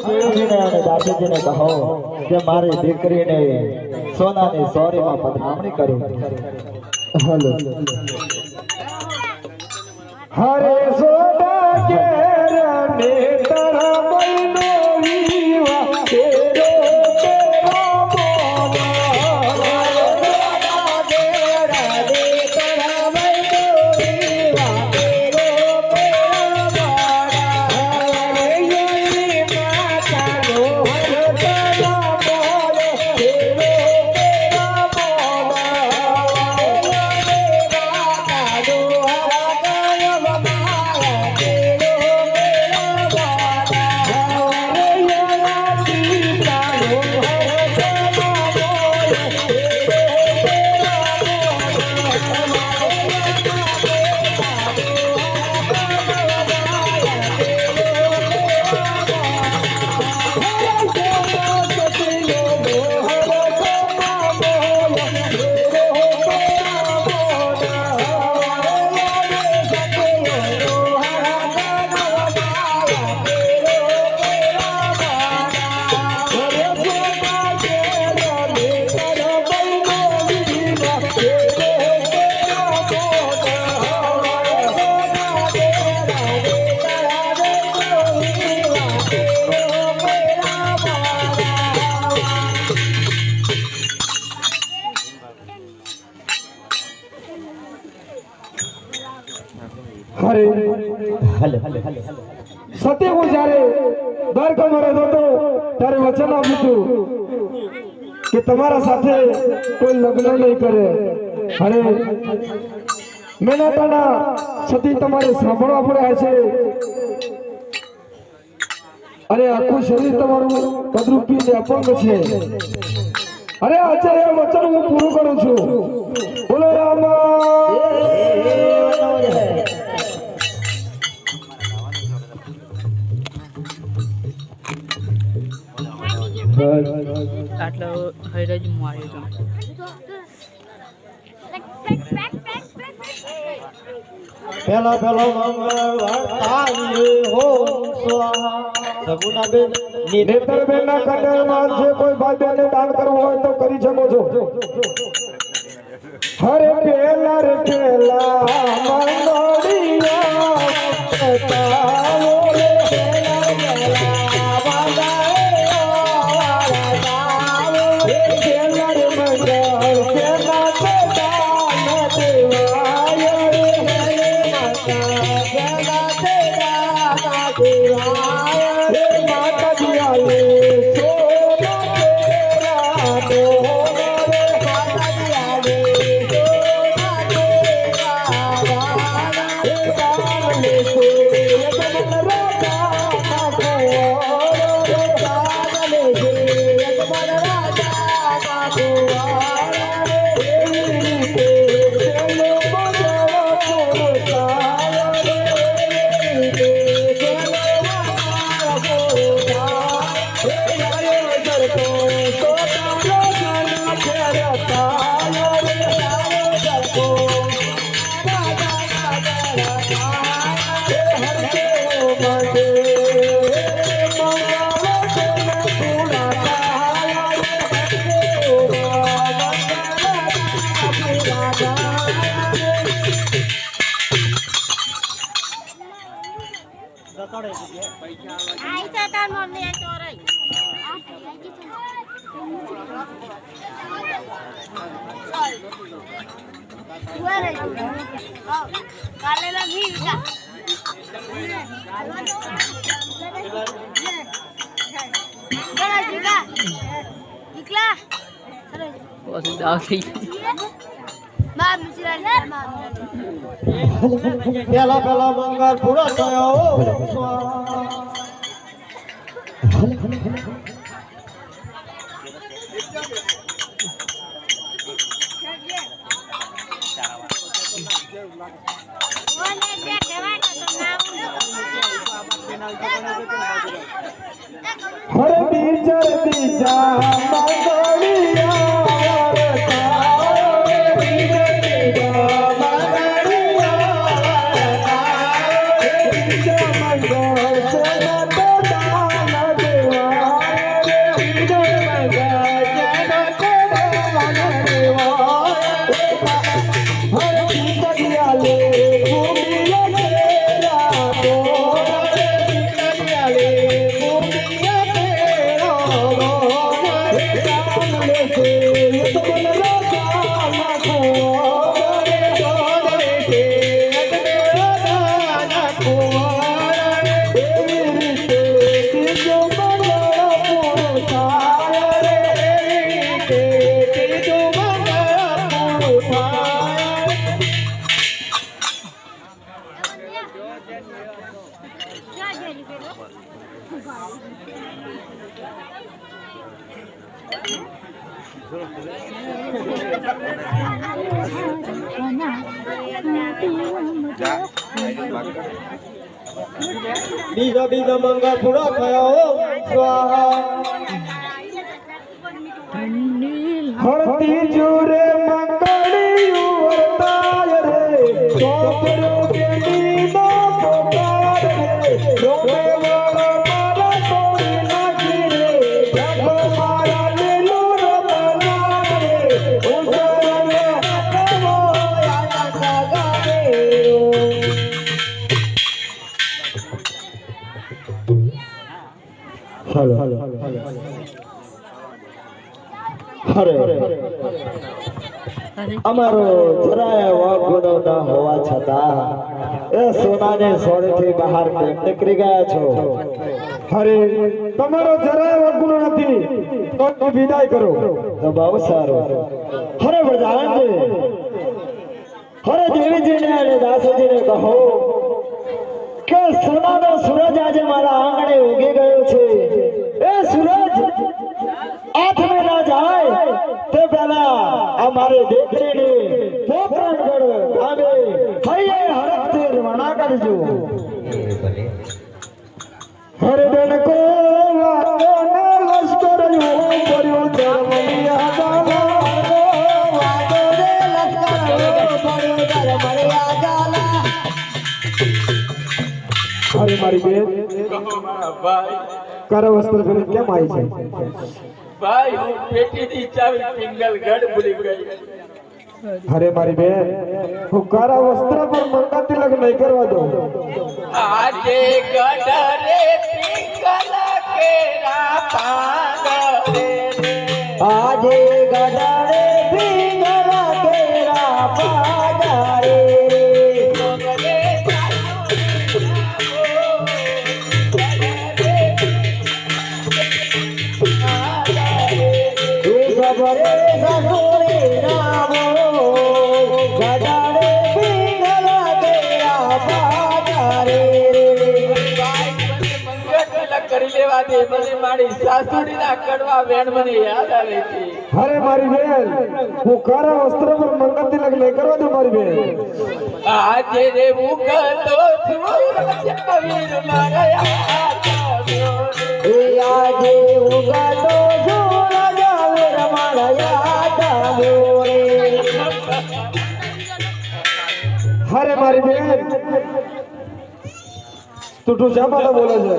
દેવજીને અને દાસીજીને કહો કે મારી દીકરીને સોનાની સોરીમાં પધરામણી કરી. હલો હરે સોના કેર ને તારા મહિનો વિવા તેરો સતે હું જ્યારે દ્વારકામાં રહેતો હતો ત્યારે વચન આપ્યું હતું કે તમારા સાથે કોઈ લગ્ન નહીં કરે. અને મેનાટાના સતી તમારે સાંભળવા પડે છે અને આખું શરીર તમારું કદરૂપી અપંગ છે. અરે આજે એ વચન હું પૂરું કરું છું. બોલો રામા આટલો હૈરજ માર્યો પેલા પેલો મંગળવાર તારી હો સ્વાહા. સગુનાબેન નેતરબેનના કટરમાં જે કોઈ ભાઈ બેને દાન કરવું હોય તો કરી શકો છો. હરે પેલા રે પેલા મંગળિયા તારો રે પેલા પેલા પેલા મંગળ પૂરો થયો. હરે બીજા બીજા મંગળિયા બીજા બીજા મંગળ પૂરા થયા હો સ્વાહા હરતી જુરે મંગળિયું વર્તાય રે સોપરો કેડી નો પોકાર રે રોકે વાળા મારા તોડી નાખી રે જગ મારા લીલો રબના રે ઉસરને કવો યાદ સગાવે હલો હરે અમારો જરાય વાગુનો ન હોવા છતાં એ સોનાને સોળેથી બહાર કેમ નીકળી ગયા છો? હરે તમારો જરાય વગુનો નથી તો વિદાય કરો તો બહુ સારું. હરે વરદાનજી, હરે દેવીજીને અને દાસજીને કહો કે સોનાનો સૂરજ આજે મારા આંગણે ઉગી ગયો છે. એ સૂરજ આથમે ના જાય તે પહેલા અમારી દીકરીને પોકરણગઢ ગામે હૈયે હરખથી રવાના કરજો. હરદન કો વાદને લશ્કર યો કર્યો ધર્મલિયા ગાલા વાદને લશ્કર યો કર્યો ધર્મલિયા ગાલા. અરે મારી બેન કારા વસ્ત્ર પહેરી કેમ આવી છે? ભાઈ હું પેટીની ચાવી પિંગલગઢ ભૂલી ગઈ. અરે મારી બેન હું કારા વસ્ત્ર પર મંગા તિલક નહીં કરવા દઉં. આજે ગઢરે પિંગલ કેરા પાંગરે રે. આજે ગડારે પિંગલા કેરા પાદારે મોગલે ખબરે સસુરે નામો ગડારે પિંગલા કેરા પાદારે ભાઈ મને મંગળ તિલક કરી લેવા દે. મને મારી સાસુડીના કડવા વેણ મને યાદ આવે છે. અરે મારી બેન હું કારા વસ્ત્ર પર મંગા તિલક નહીં કરવા દઉં મારી બેન. આજે રે ઉગતો છું વીર મારા યાદ આવ્યો રે. એ આજે ઉગાડો સૂરજ વીર મારા યાદ આવ્યો રે. અરે મારી બેન તું શા માટે બોલે છે?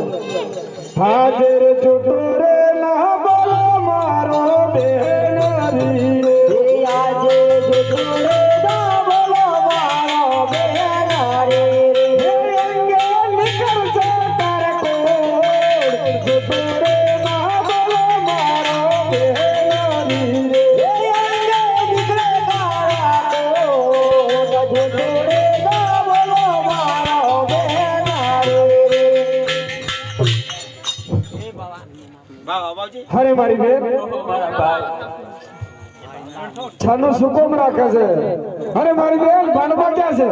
હાજર છૂટો રે ના બોલો મારો બેન હરી રે. એ આજે જુટુરે ના બોલો મારો બેનારે રે. હે અંગે નીકળશે તારે કોડ છૂટો રે ના બોલો મારો બેન હરી રે. એ અંગે નીકળે કાળા કોટ, જુટુરે ના બોલો મારો બેનારે રે. અરે મારી બેન મારા ભાઈ છાનું સુકોમ રાખે છે. અરે મારી બેન ભાનમાં ક્યાં છે?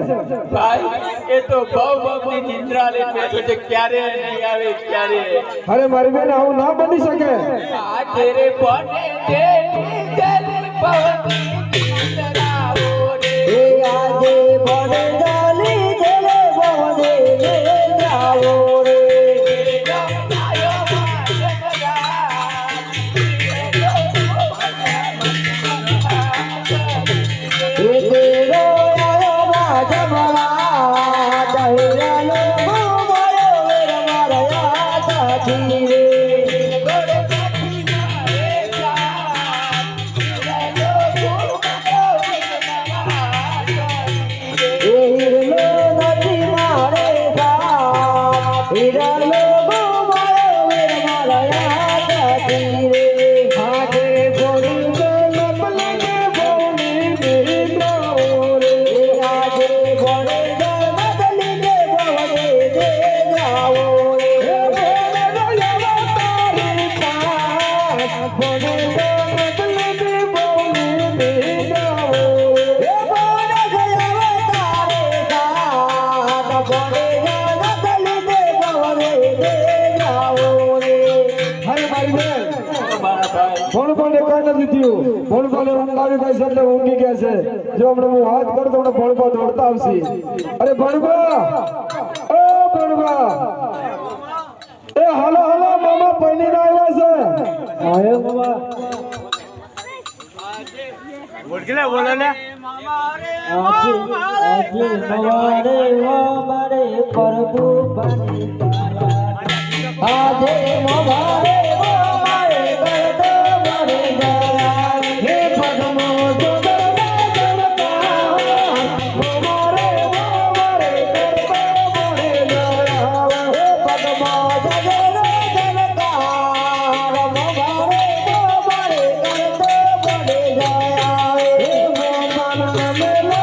ભાઈ એ તો બહુ બહુની નિંદ્રા લે બેઠો છે. ક્યારે નહીં આવે ક્યારે. અરે મારી બેન આવું ના બની શકે. આ તેરે બને દેવી જલી પવની નિંદ્રાઓ રે. એ આજે બને જાલી જલે બવને રે જાઓ રે. આયો એ તેરો આયો રાજમલા, દહિયાનો મોમાયો વીર મારા યાદ આથી રે. એ હીરલો નથી મારે સાથ, હીરાલો મોમાયો વીર મારા યાદ આથી રે. આજે બોલી દે નપલે કે બોલી નિંદ્રાઓ રે. એ આજે બને બદલી દે બવને દે જાઓ રે. હે બોલે ગયવા તારી પાસ બોલે દે નપલે કે બોલી નિંદ્રાઓ રે. એ બોલે ગયા તારે સાથ, બોલે બદલી દે બવને દે જાઓ રે. અરે મારી બેન મારા ભણપાને કઈ નથી થયું. ભણપાને ઊંઘ આવી ગઈ છે એટલે ઊંઘી ગયા છે. જો હમણાં હું હાથ કરું તો ભણપા દોડતા આવશે. અરે ભણપા, ઓ ભણપા, એ હાલો હાલો મામા પૈણીને આવ્યા છે. આયો મામા આજે મારે પ્રભુ બની આજે મારે કરતો બની ગયા હે પદ્મો સુંદર મારે કરતો બની ગયા હે પદ્મો જગર જનકાર મારે કરતો બની ગયા હે મોમન મેલો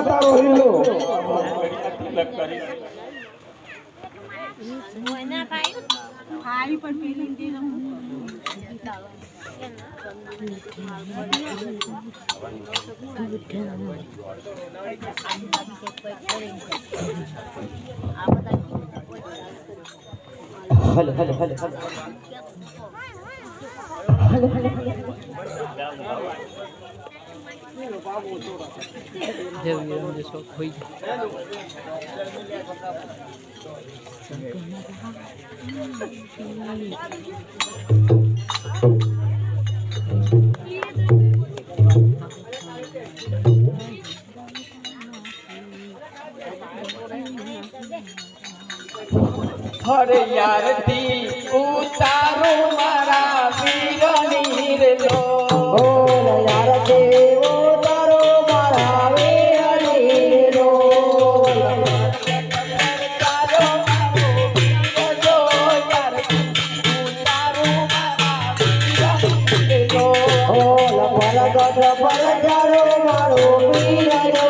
તારો હિલ્લો હલે હલે હલે જેવું જે શોખ હોય હરે યારથી ઉતારો મારા વીરની રે લો યાર દેવો તારો મારા વેહની રો તારો મારો યાર ઉતારો મારા વીરની રે લો પર જારો મારો વીરનો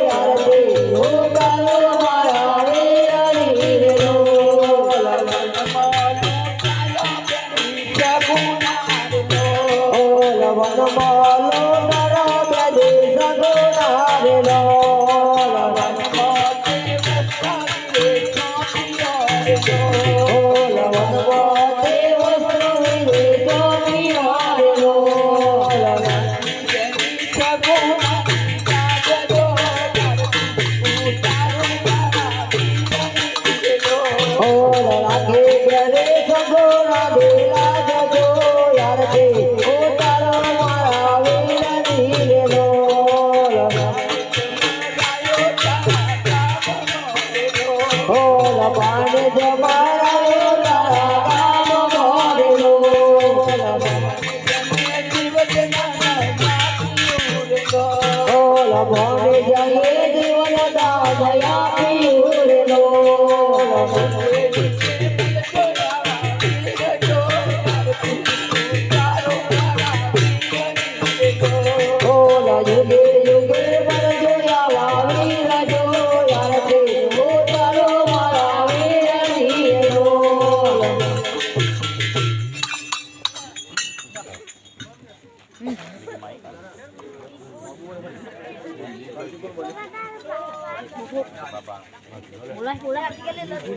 યાર દેવો તારો મારા વેહની રો વન માલો તારા બેદે સગોના રે લો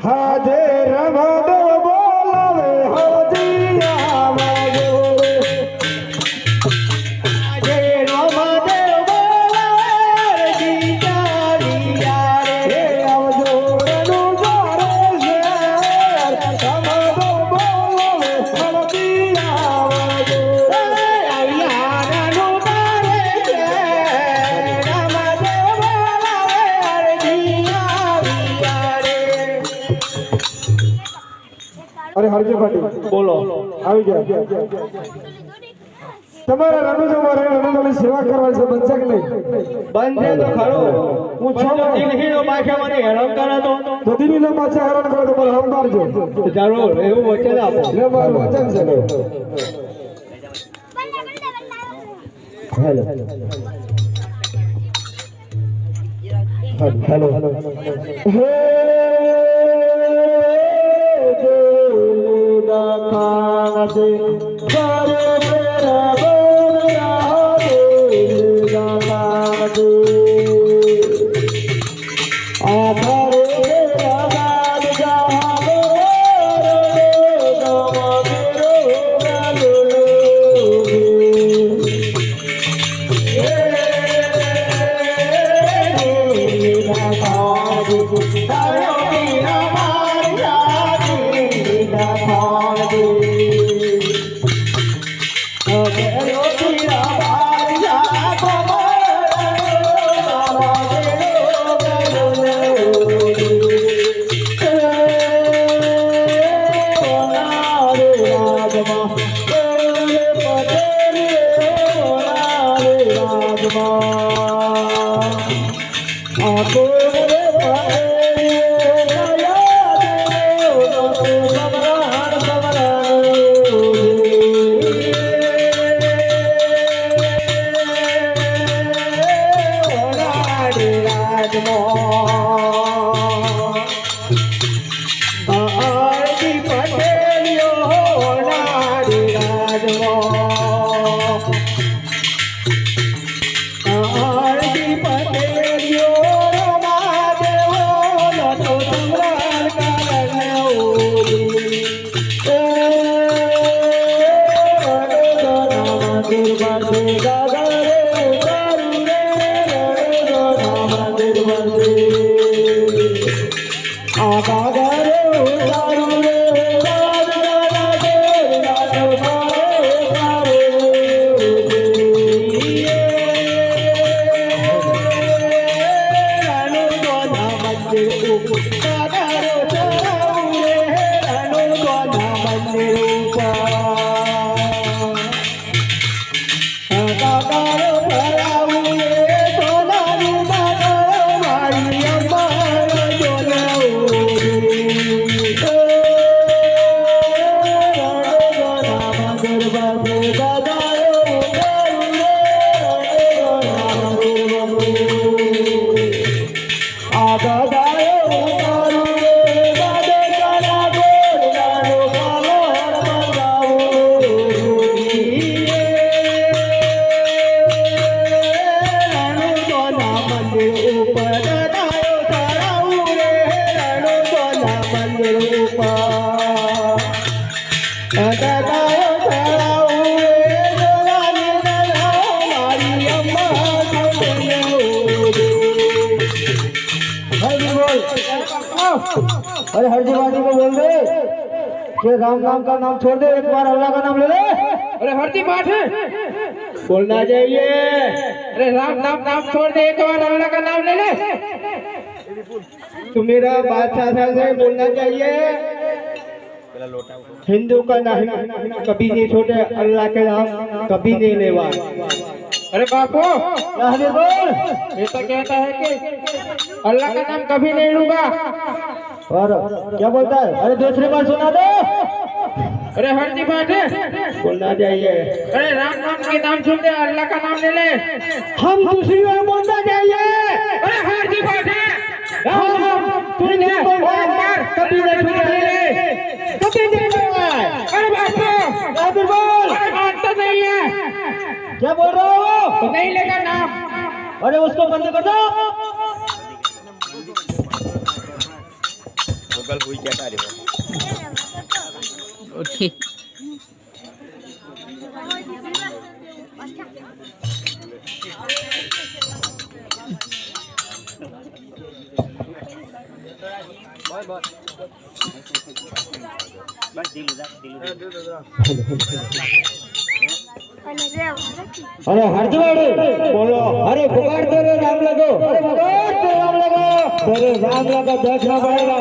હાજે રમદો બોલાવે હજી આવે હાજે રમદો બોલાવે જીતારી યારે આવજો રનું જારે છે રમદો બોલાવે હજી આવજો યારનું તારે છે રમદો બોલાવે હજી અરે હરજી પાટી બોલો આવી ગયા તમારા રણુજોની સેવા કરવા છે બનશે કે નહીં બંધે તો ખરો હું છો દિલહીનો પાછા મને હેરાન કરે તો દિલ્હીનો પાછા હેરાન કરે તો મને સંભાળજો જરૂર એવું વચન આપો લે મારું વચન છે હેલો હેલો હે દેવના मांगते करे तेरा बोला दिल मांगते आधारे तेरा बाल जहाँ अरे हरजी बाजी को बोल दे कि राम नाम का नाम छोड़ दे, एक बार अल्लाह का नाम ले ले। अरे हरती बात है, बोलना चाहिए। अरे राम नाम नाम छोड़ दे, एक बार अल्लाह का नाम ले ले। तू मेरा बादशाह से बोलना चाहिए। हिंदू का नाम कभी नहीं छोड़े, अल्लाह के नाम कभी नहीं लेवा। अरे बापू बोल, ये तो कहता है कि अल्लाह का नाम कभी नहीं लूंगा। और क्या बोलता है? अरे दूसरी बार सुना दो। अरे हरती बात है, बोलना चाहिए। अरे राम नाम के नाम सुन दे, अल्लाह का नाम ले ले। हम दूसरी बार बोलना चाहिए। अरे हरती बात है, कभी नहीं कभी नहीं। अरे बापू बोल, अरे बात तो नहीं है, क्या बोल रहा हो? तो नहीं लेगा नाम। अरे उसको बंद कर दो। ओके अरे हरजवाड़ी बोलो। अरे पुकार तेरे राम लगो, अरे पुकार तेरे राम लगो, तेरे राम लगा देखना पड़ेगा।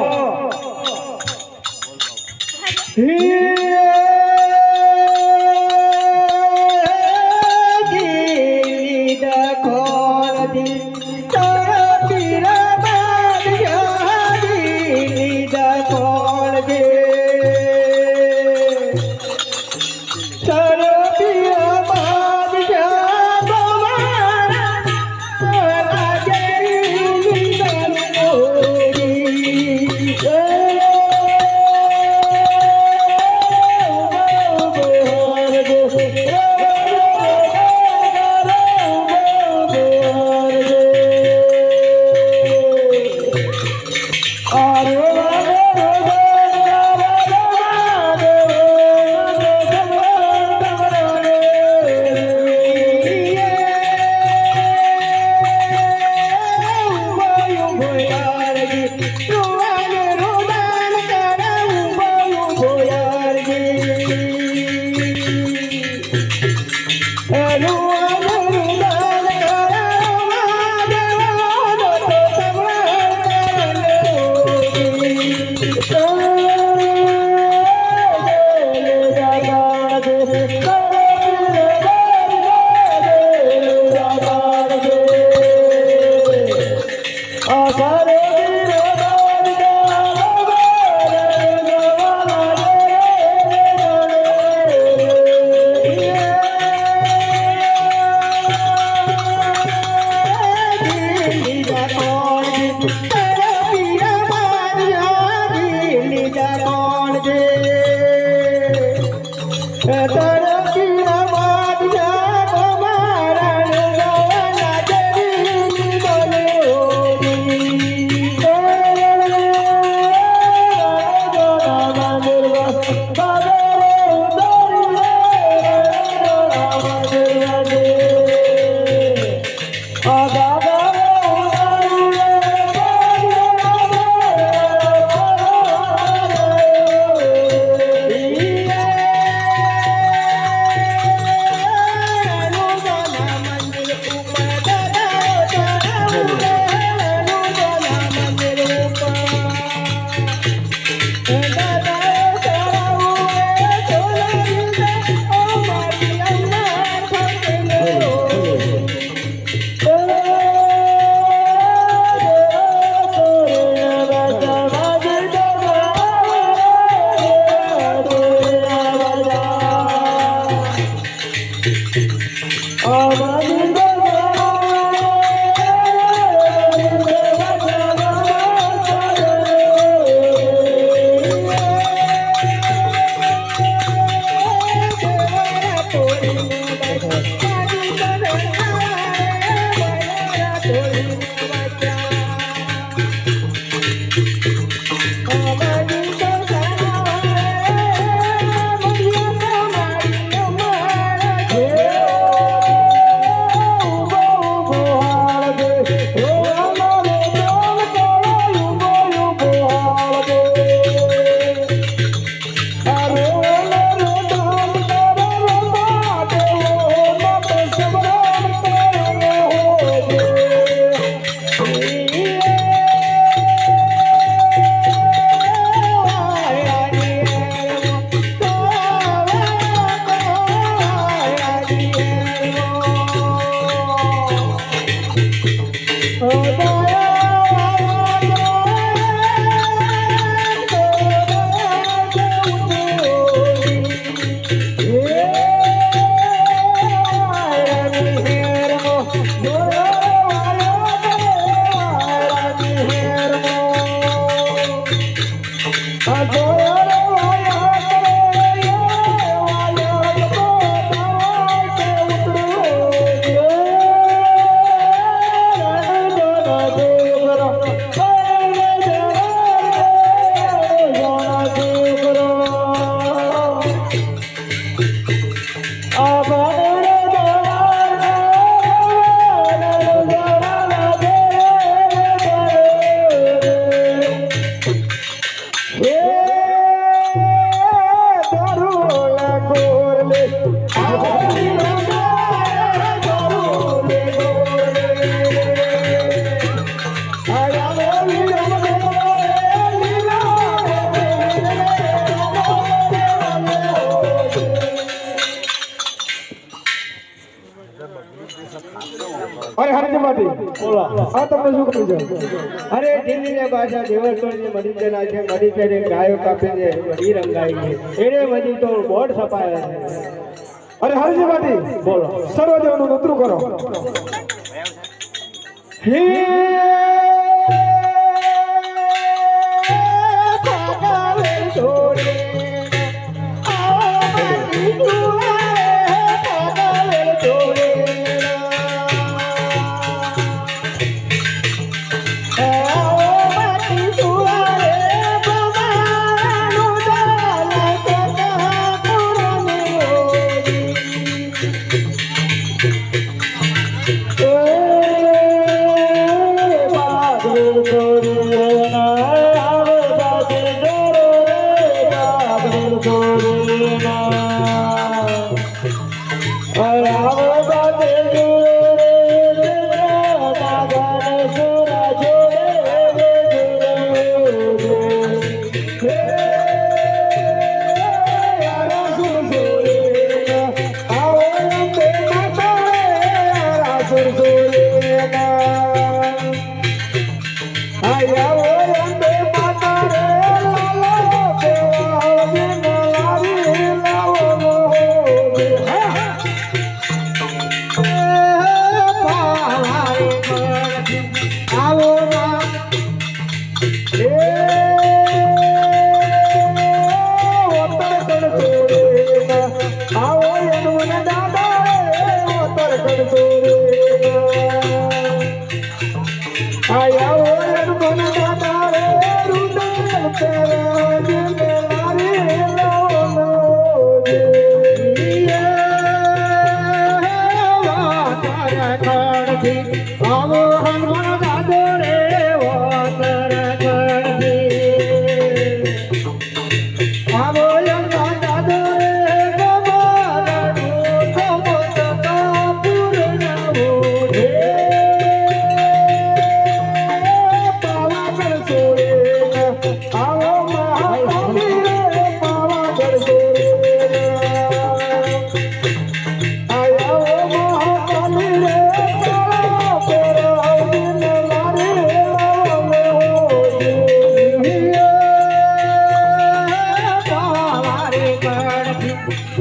અરે હરજી માટી બોલો આ તમને શું કહ્યું છે? અરે દિલ્હીને પાછા દેવળસોની મડીચે નાખે મડીચે ગાયો કાપી દે મડી રંગાઈ છે એને મજી તો બોર્ડ છપાયા છે. અરે હરજી માટી બોલો સર્વદેવનું નોતરું કરો. હે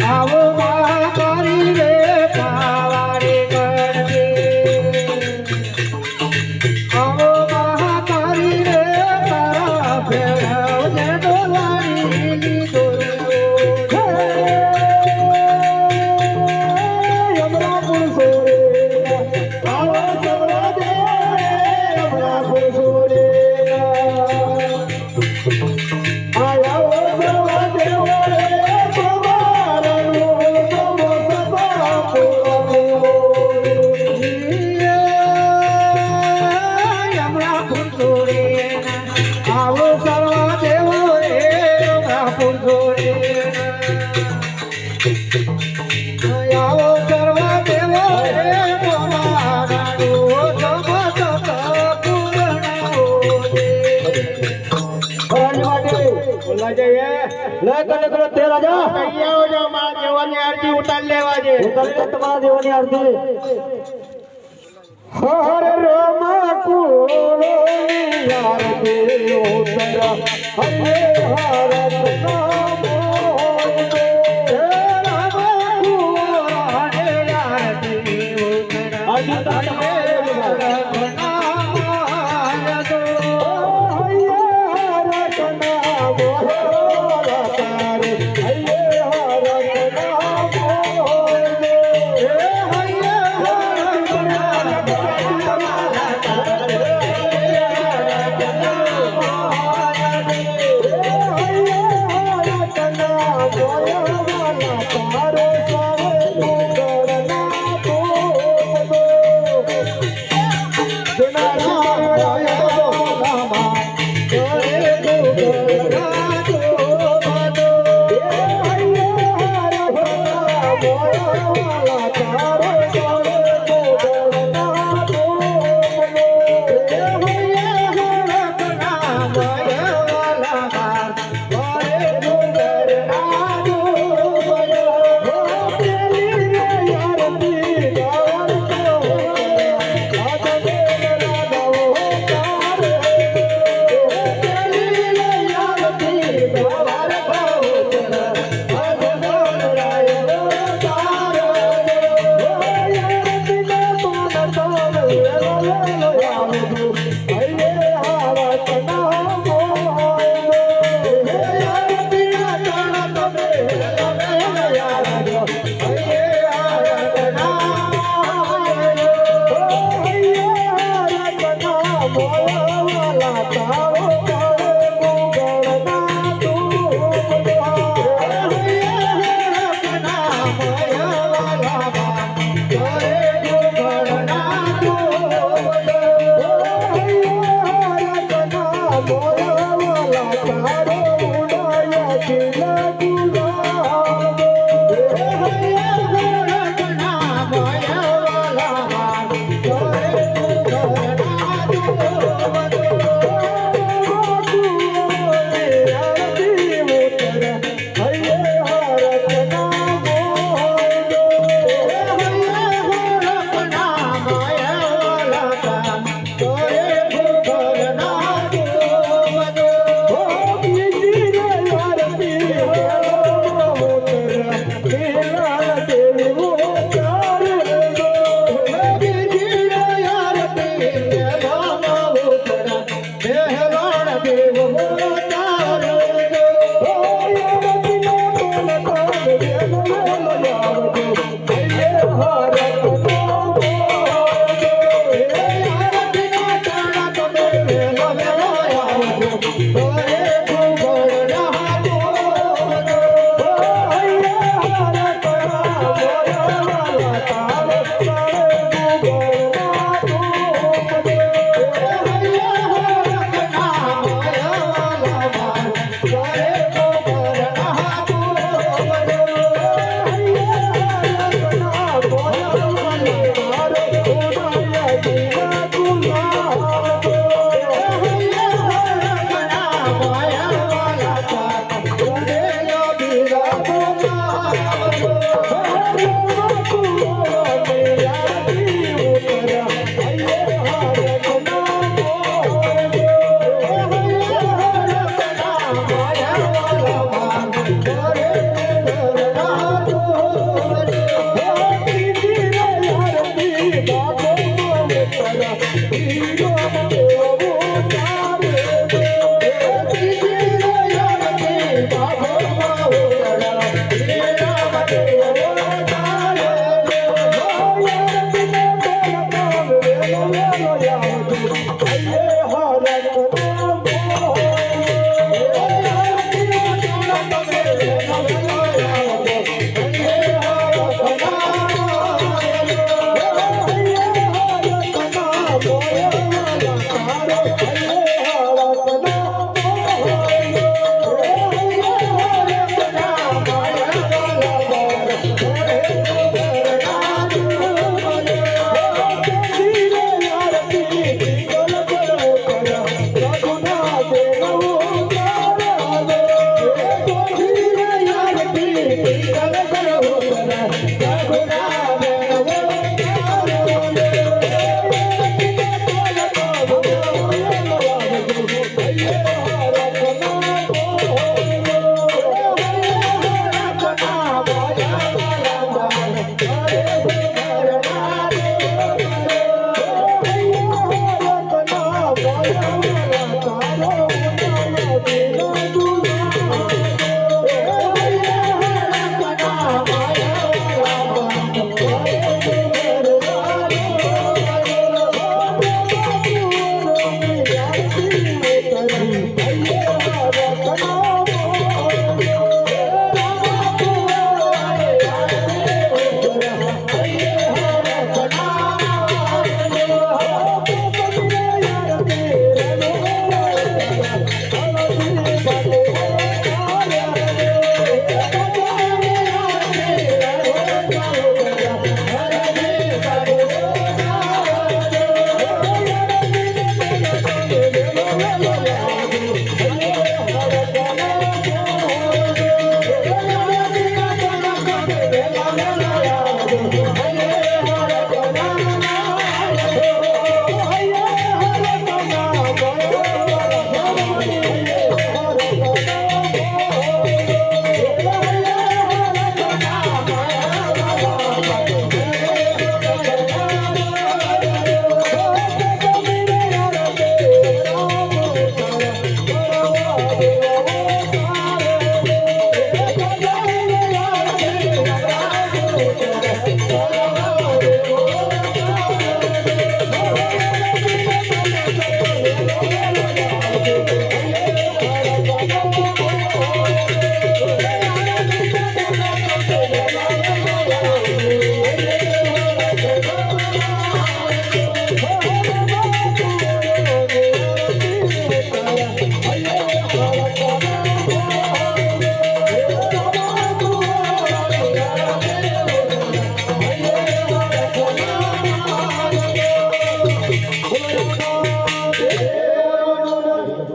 આવો મહાકારી રે પાવારી ગણતી આવો મહાકારી રે તારા ભેળવજે ડોલાની લીધો યમરાપુર સોરે આવો સવરા દે યમરાપુર સોરે આયા ઓ સવરા દેવ રે પવારનો તમો સપા યમરાપુર સોરે આવો સવરા દેવ રે યમરાપુર સોરે આવો સર્વા દેવો રે પવારનો તમો સપા પૂર્ણો બોલા જઈએ લે કને કરો તે રાજા કૈયાઓ જો મારા દેવાની આરતી ઉતાર લેવા છે ઉતારી લે તમારા દેવની આરતી હરે રામા કુળો આરતી ઉતાર હરે હરત નામો હે રામા કુળો આરતી ઉતાર આરતી તો તમે હરત નામો હરતો હરત નામો હરતારે હરત નામો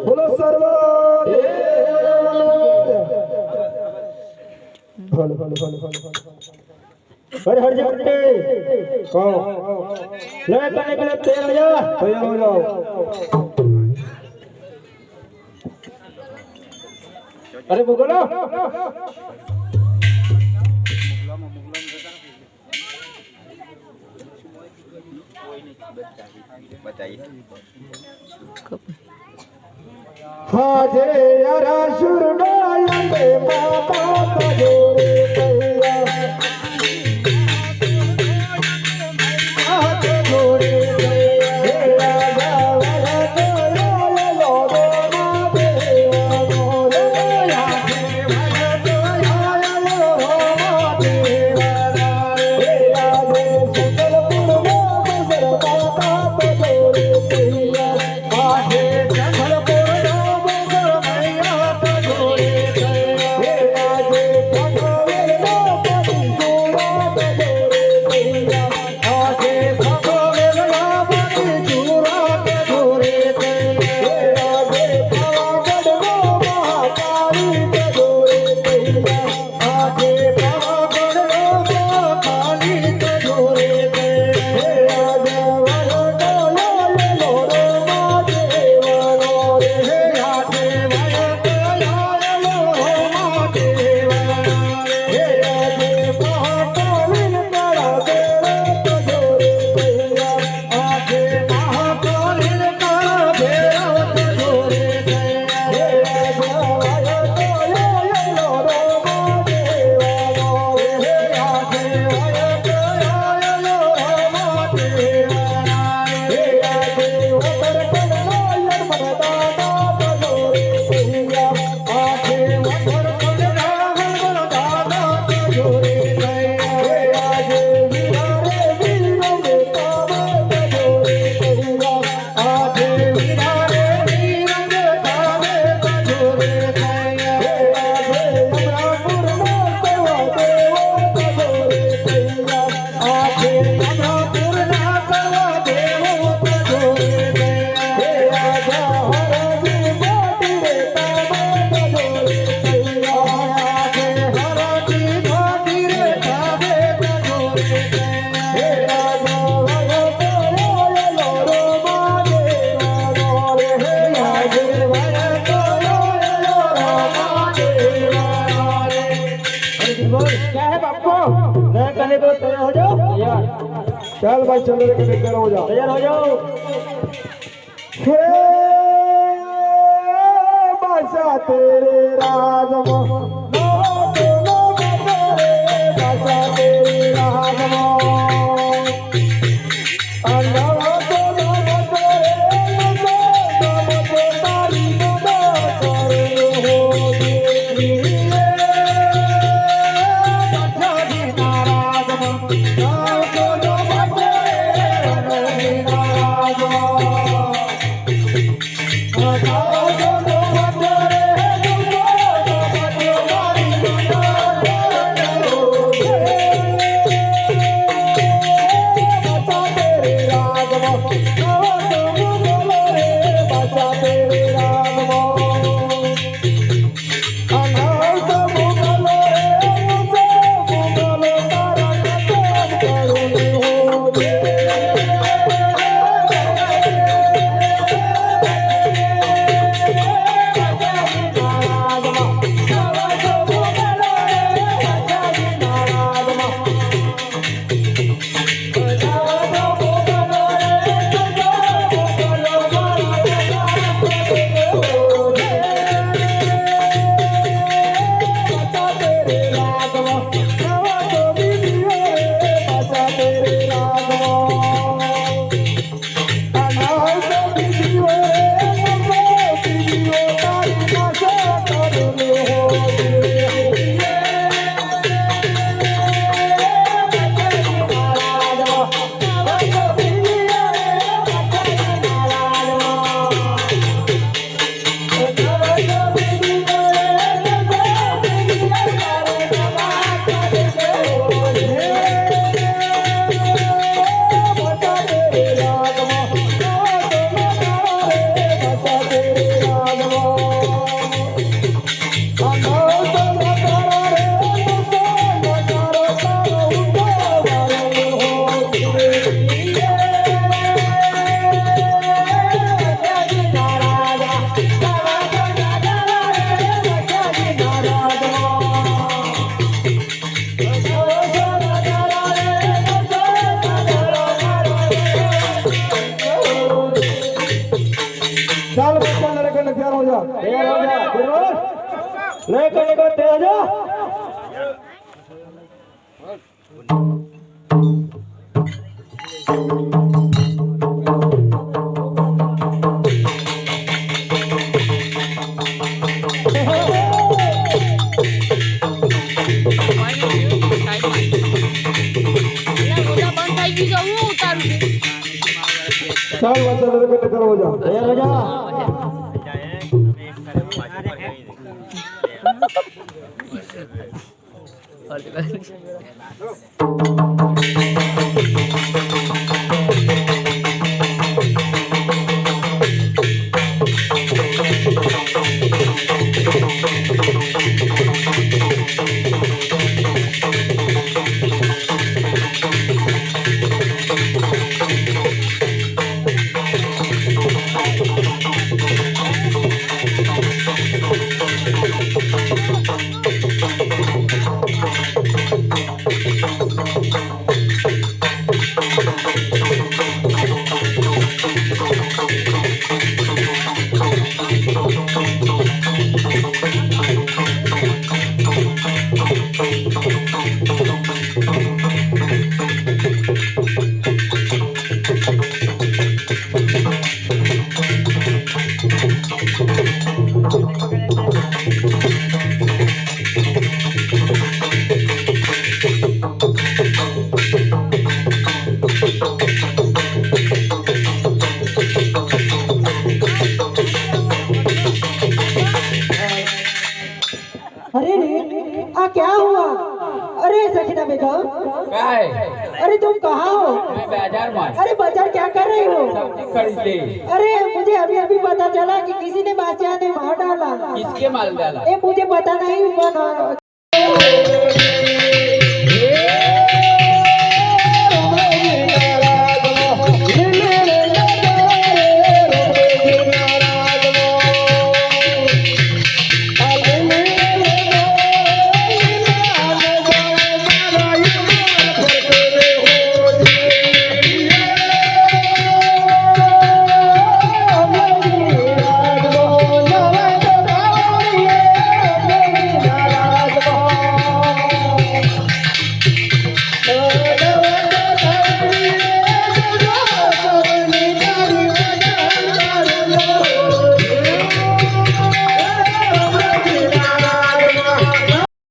બોલો સર્વ ભલે ભલે ભલે ભલે અરે હરજી પટ્ટી કહો લે તને પેલે તેલ જા તૈયાર હો જાઓ અરે બોલો હાજે યારા શુરડાયંદે માતા તજોરે કૈયા હાથ જોડે કૈયા હે રાજા વર તોયા લોડો મા દેવાનો રે હાજે વર તોયા લોડો મા દેવાનો હે રાજે સુતલપુર માં બસર માતા તજોરે કૈયા હાજે ચંદ્રપુર क्या है बापू मैं कहने को तैयार हो जाओ तैयार चल भाई चल रे के तैयार हो जा तैयार हो जाओ हे बादशाह तेरे राज में बादशाह तेरे राज लेकर लेकर तेज ચાલ વાંચા દરે બેટા ચાલ વજા तैयार हो जा अरे रे आ क्या हुआ? अरे सकीना बेगम, क्या है? अरे तुम कहाँ हो? मैं बाजार में अरे बाजार क्या कर रही हो? सब्जी खरीद ली। अरे मुझे अभी अभी पता चला कि किसी ने बादशाह ने मार डाला। किसके माल डाला? ए मुझे पता नहीं बना